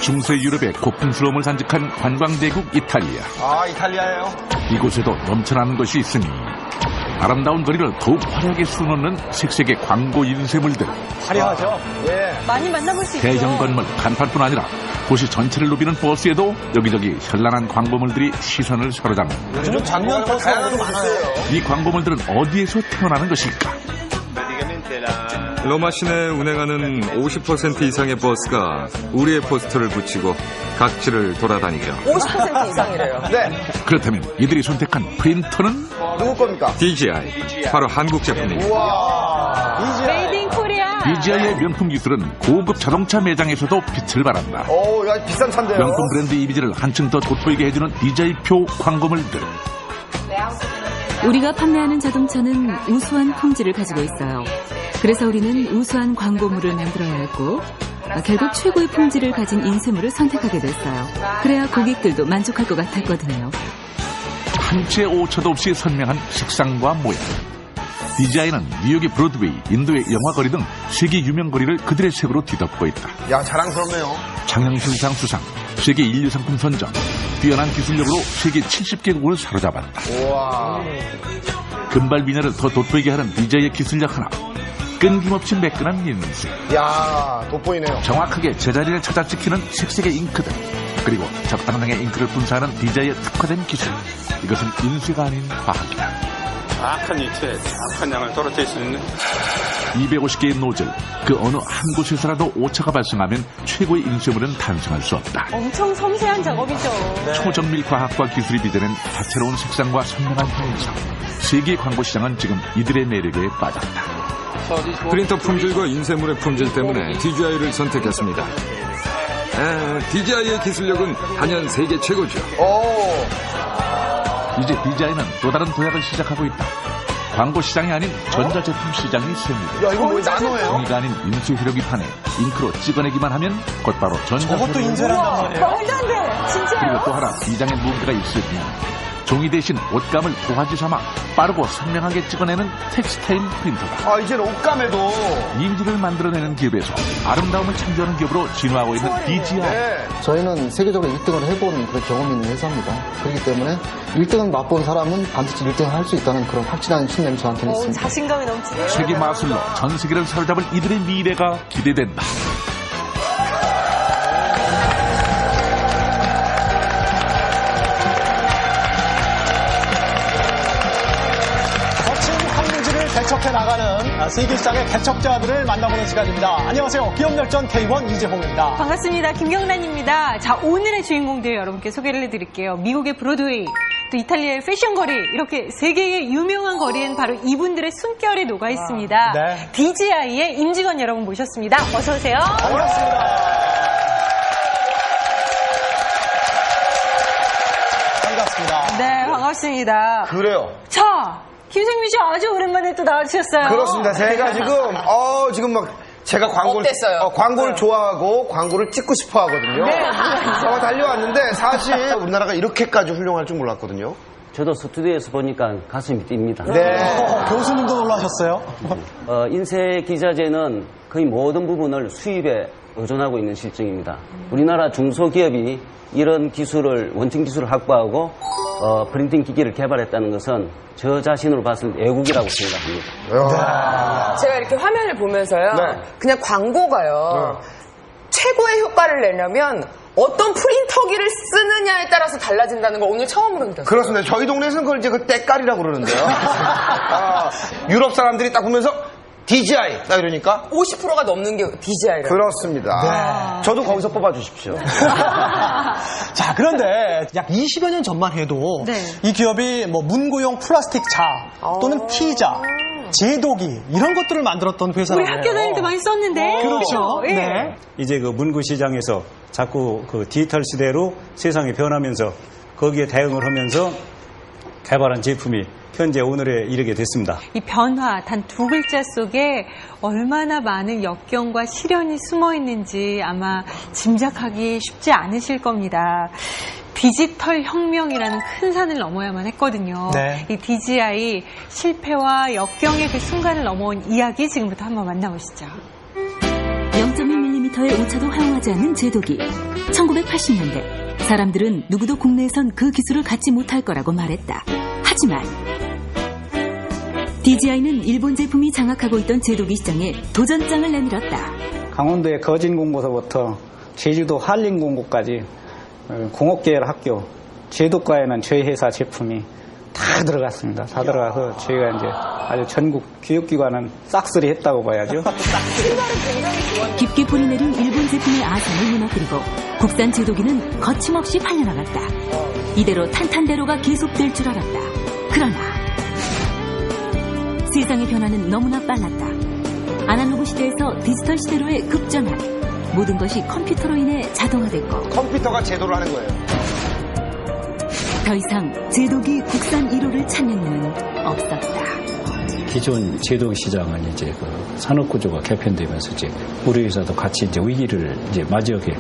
중세 유럽의 고풍스러움을 간직한 관광대국 이탈리아. 아, 이탈리아예요? 이곳에도 넘쳐나는 것이 있으니 아름다운 거리를 더욱 화려하게 수놓는 색색의 광고 인쇄물들. 화려하죠? 예. 많이 만나볼 수 있죠. 대형 건물 간판뿐 아니라 도시 전체를 누비는 버스에도 여기저기 현란한 광고물들이 시선을 사로잡는. 요즘 장면 버스가 많아요. 이 광고물들은 어디에서 태어나는 것일까? 로마 시내에 운행하는 50% 이상의 버스가 우리의 포스터를 붙이고 각지를 돌아다니죠. 50% 이상이래요. 네. 그렇다면 이들이 선택한 프린터는 누구 겁니까? DJI. 바로 한국 제품입니다. 우와. 메이드 인 코리아. DJI의 명품 기술은 고급 자동차 매장에서도 빛을 발한다. 오, 야, 비싼 차인데요. 명품 브랜드 이미지를 한층 더 돋보이게 해주는 DJI표 광고물들. 우리가 판매하는 자동차는 우수한 품질을 가지고 있어요. 그래서 우리는 우수한 광고물을 만들어야 했고 결국 최고의 품질을 가진 인쇄물을 선택하게 됐어요. 그래야 고객들도 만족할 것 같았거든요. 한치의 오차도 없이 선명한 색상과 모양. DJI는 뉴욕의 브로드웨이, 인도의 영화거리 등 세계 유명 거리를 그들의 색으로 뒤덮고 있다. 야, 자랑스럽네요. 장영실상 수상, 세계 인류 상품 선정, 뛰어난 기술력으로 세계 70개국을 사로잡았다. 우와. 금발 미녀를 더 돋보이게 하는 DJI의 기술력 하나. 끊김없이 매끈한 인쇄. 야, 돋보이네요. 정확하게 제자리를 찾아 찍히는 색색의 잉크들. 그리고 적당량의 잉크를 분사하는 DJI의 특화된 기술. 이것은 인쇄가 아닌 과학이다. 정확한 위치에 정확한 양을 떨어뜨릴 수 있는 250개의 노즐, 그 어느 한 곳에서라도 오차가 발생하면 최고의 인쇄물은 탄생할 수 없다. 엄청 섬세한 작업이죠. 초정밀 과학과 기술이 빚어낸 다채로운 색상과 선명한 형상. 세계 광고 시장은 지금 이들의 매력에 빠졌다. 프린터 품질과 인쇄물의 품질 때문에 DJI를 선택했습니다. DJI의 기술력은 단연 세계 최고죠. 오. 이제 DJI는 또 다른 도약을 시작하고 있다. 광고 시장이 아닌 전자제품 시장이 셉니다. 야, 이거 뭐 나노예요? 종이가 아닌 인쇄 효력이 판에 잉크로 찍어내기만 하면 곧바로 전자. 저것도 인쇄란단 말이에요. 말도 안 돼. 진짜요? 그리고 또 하나 비장의 무게가 있으니 종이 대신 옷감을 도화지 삼아 빠르고 선명하게 찍어내는 텍스타일 프린터다. 아, 이제는 옷감에도. 이미지를 만들어내는 기업에서 아름다움을 창조하는 기업으로 진화하고 있는 DJI. 네. 저희는 세계적으로 1등을 해본 그런 경험이 있는 회사입니다. 그렇기 때문에 1등을 맛본 사람은 반드시 1등을 할 수 있다는 그런 확실한 신념이 저한테는 있습니다. 자신감이 넘치네요. 세계 마술로 전 세계를 사로잡을 이들의 미래가 기대된다. 거친 항공지를 개척해 나가는 세계 시장의 개척자들을 만나보는 시간입니다. 안녕하세요. 기업열전 K1 이재홍입니다. 반갑습니다. 김경란입니다. 자, 오늘의 주인공들 여러분께 소개를 해드릴게요. 미국의 브로드웨이, 또 이탈리아의 패션 거리, 이렇게 세계의 유명한 거리엔 바로 이분들의 숨결이 녹아 있습니다. 네. DJI의 임직원 여러분 모셨습니다. 어서 오세요. 반갑습니다. 반갑습니다. 네, 반갑습니다. 그래요. 자, 김생민 씨 아주 오랜만에 또 나와주셨어요. 그렇습니다. 제가 지금 막 제가 광고를 어땠어요? 광고를 좋아하고 광고를 찍고 싶어 하거든요. 네. 달려왔는데 사실 우리나라가 이렇게까지 훌륭할 줄 몰랐거든요. 저도 스튜디오에서 보니까 가슴이 뜁니다. 네. 교수님도 놀라셨어요? 인쇄 기자재는 거의 모든 부분을 수입에 의존하고 있는 실정입니다. 우리나라 중소기업이 이런 기술을, 원천 기술을 확보하고 프린팅 기기를 개발했다는 것은 저 자신으로 봤을 때 애국이라고 생각합니다. 제가 이렇게 화면을 보면서요. 네. 그냥 광고가요. 최고의 효과를 내려면 어떤 프린터기를 쓰느냐에 따라서 달라진다는 걸 오늘 처음으로 느꼈어요. 그렇습니다. 저희 동네에서는 그걸 이제 그 때깔이라고 그러는데요. 유럽 사람들이 딱 보면서 DJI 딱 이러니까 50%가 넘는 게 DJI래요. 그렇습니다. 저도 거기서 뽑아주십시오. 자, 그런데 약 20여 년 전만 해도 네. 이 기업이 뭐 문구용 플라스틱 차 또는 피자, 제도기 이런 것들을 만들었던 회사라고 우리 학교 다닐 때 많이 썼는데. 그렇죠. 예. 네. 이제 그 문구 시장에서 자꾸 그 디지털 시대로 세상이 변하면서 거기에 대응을 하면서 개발한 제품이 현재 오늘에 이르게 됐습니다. 이 변화 단 두 글자 속에 얼마나 많은 역경과 시련이 숨어 있는지 아마 짐작하기 쉽지 않으실 겁니다. 디지털 혁명이라는 큰 산을 넘어야만 했거든요. 네. 이 DJI 실패와 역경의 그 순간을 넘어온 이야기 지금부터 한번 만나보시죠. 0.1mm의 오차도 허용하지 않는 제독이. 1980년대 사람들은 누구도 국내에선 그 기술을 갖지 못할 거라고 말했다. 하지만 DJI는 일본 제품이 장악하고 있던 제독이 시장에 도전장을 내밀었다. 강원도의 거진공고서부터 제주도 한림공고까지 공업계열 학교 제독과에는 저희 회사 제품이 다 들어갔습니다. 다 들어가서 저희가 이제 아주 전국 교육기관은 싹쓸이 했다고 봐야죠. 깊게 뿌리 내린 일본 제품의 아성을 무너뜨리고 국산 제독이는 거침없이 팔려나갔다. 이대로 탄탄대로가 계속될 줄 알았다. 그러나 세상의 변화는 너무나 빨랐다. 아날로그 시대에서 디지털 시대로의 급전환. 모든 것이 컴퓨터로 인해 자동화됐고 컴퓨터가 제도를 하는 거예요. 더 이상 제독이 국산 1호를 찾는 이는 없었다. 기존 제독 시장은 이제 그 산업 구조가 개편되면서 이제 우리 회사도 같이 이제 위기를 이제 맞이하게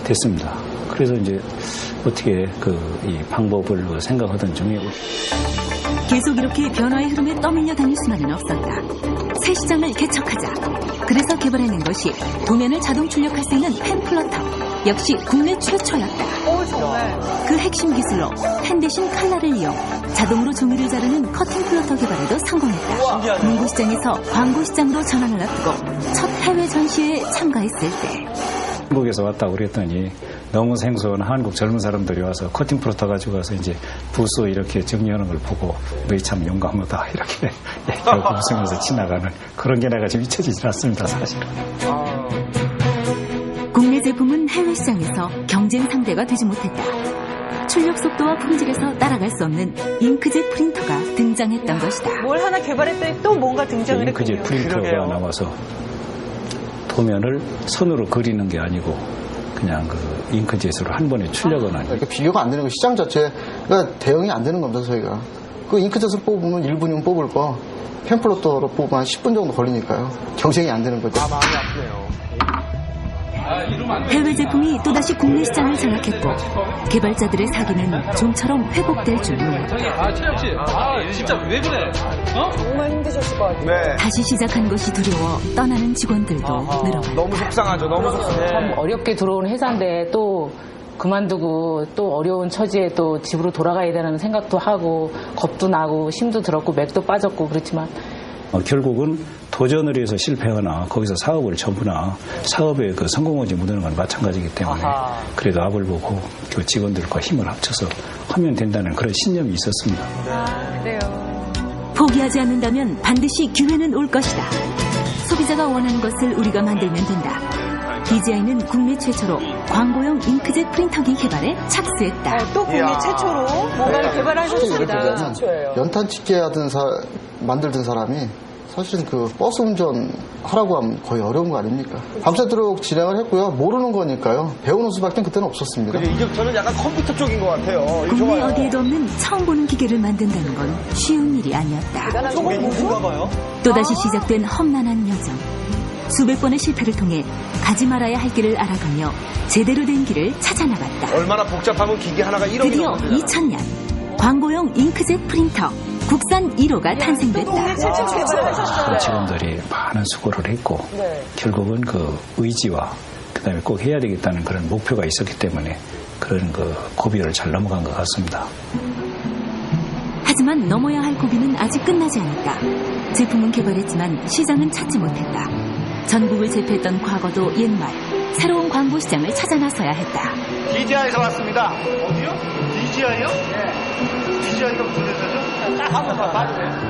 됐습니다. 그래서 이제 어떻게 이 방법을 생각하던 중에 계속 이렇게 변화의 흐름에 떠밀려 다닐 수만은 없었다. 새 시장을 개척하자. 그래서 개발해낸 것이 도면을 자동 출력할 수 있는 펜 플러터. 역시 국내 최초였다. 정말. 그 핵심 기술로 펜 대신 칼날을 이용 자동으로 종이를 자르는 커팅 플러터 개발에도 성공했다. 문구 시장에서 광고 시장으로 전환을 앞두고 첫 해외 전시회에 참가했을 때 한국에서 왔다고 그랬더니 너무 생소한 한국 젊은 사람들이 와서 커팅 플러터 가지고 와서 이제 부스 이렇게 정리하는 걸 보고 너희 참 용감하다 이렇게 얘기하고 웃으면서 지나가는 그런 게 내가 지금 잊혀지질 않습니다, 사실은. 국내 제품은 해외 시장에서 경쟁 상대가 되지 못했다. 출력 속도와 품질에서 따라갈 수 없는 잉크젯 프린터가 등장했던 것이다. 뭘 하나 개발했더니 또 뭔가 등장을 했군요. 잉크젯 프린터가 나와서 도면을 손으로 그리는 게 아니고 그냥 그 잉크젯으로 한 번에 출력은 아니고 그러니까 비교가 안 되는 거 시장 자체가 대응이 안 되는 겁니다. 저희가 그 잉크젯을 뽑으면 1분이면 뽑을 거 펜플러터로 뽑으면 한 10분 정도 걸리니까요. 경쟁이 안 되는 거죠. 마음이 아프네요. 해외 제품이 또다시 국내 시장을 장악했고 개발자들의 사기는 좀처럼 회복될 줄 몰랐다. 최혁 씨, 진짜 왜 그래? 정말 힘드셨을 것 같아요. 네. 다시 시작한 것이 두려워 떠나는 직원들도 늘어났다. 너무 속상하죠. 너무 속상해. 참 어렵게 들어온 회사인데 또 그만두고 또 어려운 처지에 또 집으로 돌아가야 되는 생각도 하고 겁도 나고 힘도 들었고 맥도 빠졌고 그렇지만 결국은 도전을 해서 실패하거나 거기서 사업을 접으나 사업의 그 성공원이 묻는 건 마찬가지이기 때문에 그래도 앞을 보고 그 직원들과 힘을 합쳐서 하면 된다는 그런 신념이 있었습니다. 그래요. 포기하지 않는다면 반드시 기회는 올 것이다. 소비자가 원하는 것을 우리가 만들면 된다. DJI는 국내 최초로 광고용 잉크젯 프린터기 개발에 착수했다. 또 국내 최초로 뭔가를 개발하셨습니다. 연탄 집게 만들던 사람이 사실은 그 버스 운전 하라고 하면 거의 어려운 거 아닙니까? 밤새도록 진행을 했고요. 모르는 거니까요. 배우는 수밖에 그때는 없었습니다. 저는 약간 컴퓨터 쪽인 것 같아요. 국내 어디에도 없는 처음 보는 기계를 만든다는 건 쉬운 일이 아니었다. 또다시 시작된 험난한 여정. 수백 번의 실패를 통해 가지 말아야 할 길을 알아가며 제대로 된 길을 찾아나갔다. 얼마나 복잡하면 기계 하나가 1억이 드디어 2000년 광고용 잉크젯 프린터 국산 1호가 탄생됐다. 그 직원들이 많은 수고를 했고 결국은 그 의지와 그다음에 꼭 해야 되겠다는 그런 목표가 있었기 때문에 그런 그 고비를 잘 넘어간 것 같습니다. 하지만 넘어야 할 고비는 아직 끝나지 않았다. 제품은 개발했지만 시장은 찾지 못했다. 전국을 제패했던 과거도 옛말, 새로운 광고 시장을 찾아 나서야 했다. DJI에서 왔습니다. 어디요? DJI요? 네. DJI가 무슨 회사죠?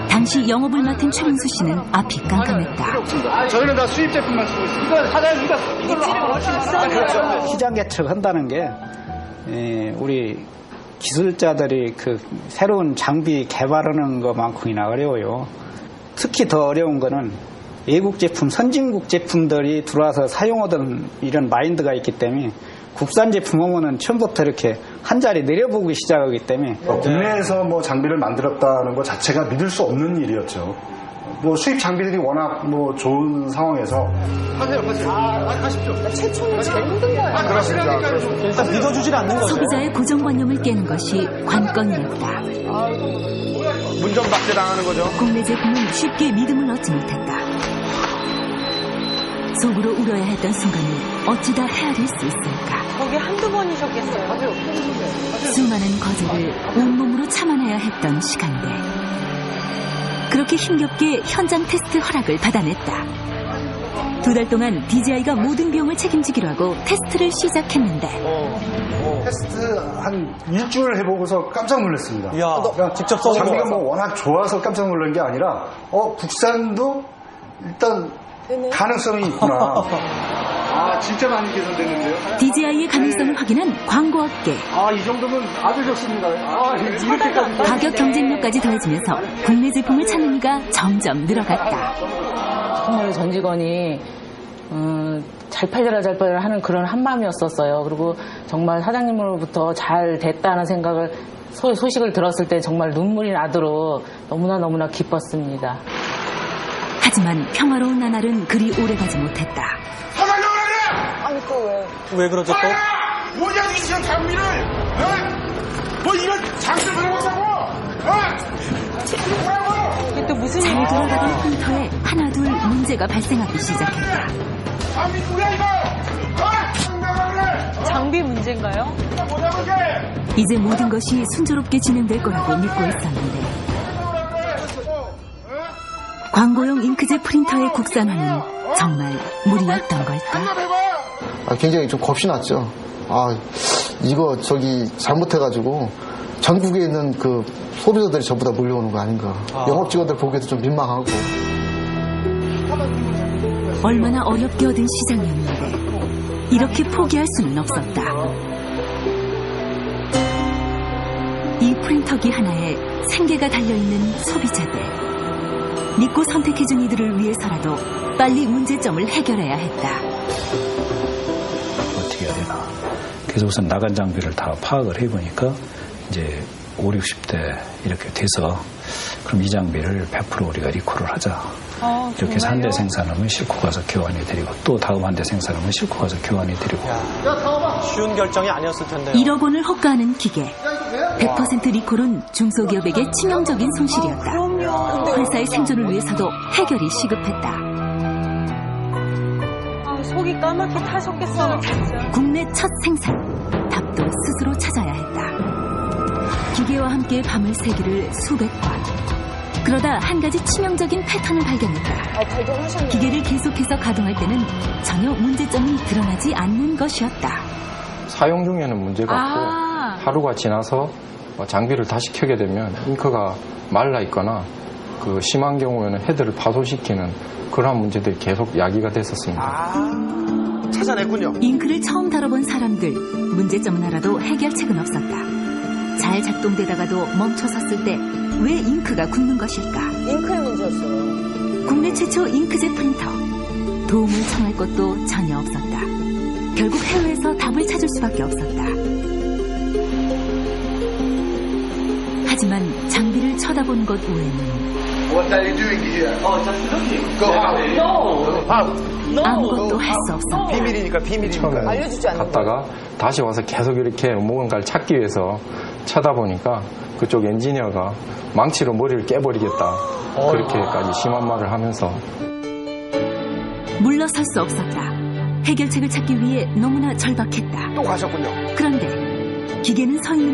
당시 영업을 맡은 최민수 씨는 앞이 깜깜했다. 저희는 다 수입 제품만 쓰고 있습니다. 이거 사장님 이걸로 시장 개척한다는 게 우리 기술자들이 그 새로운 장비 개발하는 것만큼이나 어려워요. 특히 더 어려운 거는 외국 제품, 선진국 제품들이 들어와서 사용하던 이런 마인드가 있기 때문에 국산 제품 오면은 처음부터 이렇게 한 자리 내려보기 시작하기 때문에 국내에서 뭐 장비를 만들었다는 것 자체가 믿을 수 없는 일이었죠. 뭐 수입 장비들이 워낙 뭐 좋은 상황에서 가십시오. 최초는 제일 힘든 거예요. 그렇습니다. 일단 믿어주질 않는 거죠. 소비자의 고정관념을 깨는 것이 관건이었다. 문전박대 당하는 거죠. 국내 제품은 쉽게 믿음을 얻지 못했다. 속으로 울어야 했던 순간을 어찌다 헤아릴 수 있을까? 거기 한두 번이셨겠어요. 수많은 거절을 온몸으로 참아내야 했던 시간대. 그렇게 힘겹게 현장 테스트 허락을 받아냈다. 2달 동안 DJI가 모든 비용을 책임지기로 하고 테스트를 시작했는데 테스트 한 일주일 해보고서 깜짝 놀랐습니다. 그러니까 직접 써본 장비가 거라서. 뭐 워낙 좋아서 깜짝 놀란 게 아니라 국산도 일단 가능성이 있구나. 아, 진짜 많이 개선됐는데요? DJI의 가능성을 확인한 광고업계. 이 정도면 아주 좋습니다. 이렇게까지. 가격 경쟁력까지 더해지면서 국내 제품을 찾는 이가 점점 늘어갔다. 정말 전 직원이 잘 팔려라 하는 그런 한마음이었었어요. 그리고 정말 사장님으로부터 잘 됐다는 생각을 소식을 들었을 때 정말 눈물이 나도록 너무나 기뻤습니다. 하지만 평화로운 나날은 그리 오래가지 못했다. 아니 또 왜? 왜 그러죠 또? 뭐냐 이 지금 장비를 뭐 이런 장비를 들어보자고 이게 또 무슨 잘 일이야? 돌아가던 프린터에 하나둘 문제가 발생하기 시작했다. 장비 누구야 이거 장비 문제인가요? 이제 모든 것이 순조롭게 진행될 거라고 믿고 있었는데 광고용 잉크젯 프린터의 국산화는 정말 무리였던 걸까? 굉장히 좀 겁이 났죠. 이거 잘못해가지고 전국에 있는 그 소비자들이 전부 다 몰려오는 거 아닌가. 영업 직원들 보기에도 좀 민망하고. 얼마나 어렵게 얻은 시장이었는데 이렇게 포기할 수는 없었다. 이 프린터기 하나에 생계가 달려있는 소비자들. 믿고 선택해준 이들을 위해서라도 빨리 문제점을 해결해야 했다. 어떻게 해야 되나. 그래서 우선 나간 장비를 다 파악을 해보니까 이제 50, 60대 이렇게 돼서 그럼 이 장비를 100% 우리가 리콜을 하자. 이렇게 해서 한 대 생산하면 싣고 가서 교환해드리고 또 다음 한 대 생산하면 싣고 가서 교환해드리고. 쉬운 결정이 아니었을 텐데요. 1억 원을 헛가하는 기계. 100% 리콜은 중소기업에게 치명적인 손실이었다. 회사의 생존을 위해서도 해결이 시급했다. 속이 까맣게 타셨겠어요, 진짜. 국내 첫 생산. 답도 스스로 찾아야 했다. 기계와 함께 밤을 새기를 수백 번. 그러다 한 가지 치명적인 패턴을 발견했다. 기계를 계속해서 가동할 때는 전혀 문제점이 드러나지 않는 것이었다. 사용 중에는 문제가 없고 하루가 지나서 장비를 다시 켜게 되면 잉크가 말라 있거나 그 심한 경우에는 헤드를 파손시키는 그러한 문제들이 계속 야기가 됐었습니다. 찾아냈군요. 잉크를 처음 다뤄본 사람들, 문제점은 알아도 해결책은 없었다. 잘 작동되다가도 멈춰섰을 때 왜 잉크가 굳는 것일까? 잉크의 문제였어요. 국내 최초 잉크젯 프린터. 도움을 청할 것도 전혀 없었다. 결국 해외에서 답을 찾을 수밖에 없었다. 하지만 장비를 쳐다본 것 외에는 아무것도 할 수 없었다. 비밀이니까. 처음에 알려주지 않는 갔다가 다시 와서 계속 이렇게 뭔가를 찾기 위해서 쳐다보니까 그쪽 엔지니어가 망치로 머리를 깨버리겠다. 그렇게까지 심한 말을 하면서 물러설 수 없었다. 해결책을 찾기 위해 너무나 절박했다. 또 가셨군요. 그런데 기계는 서 있는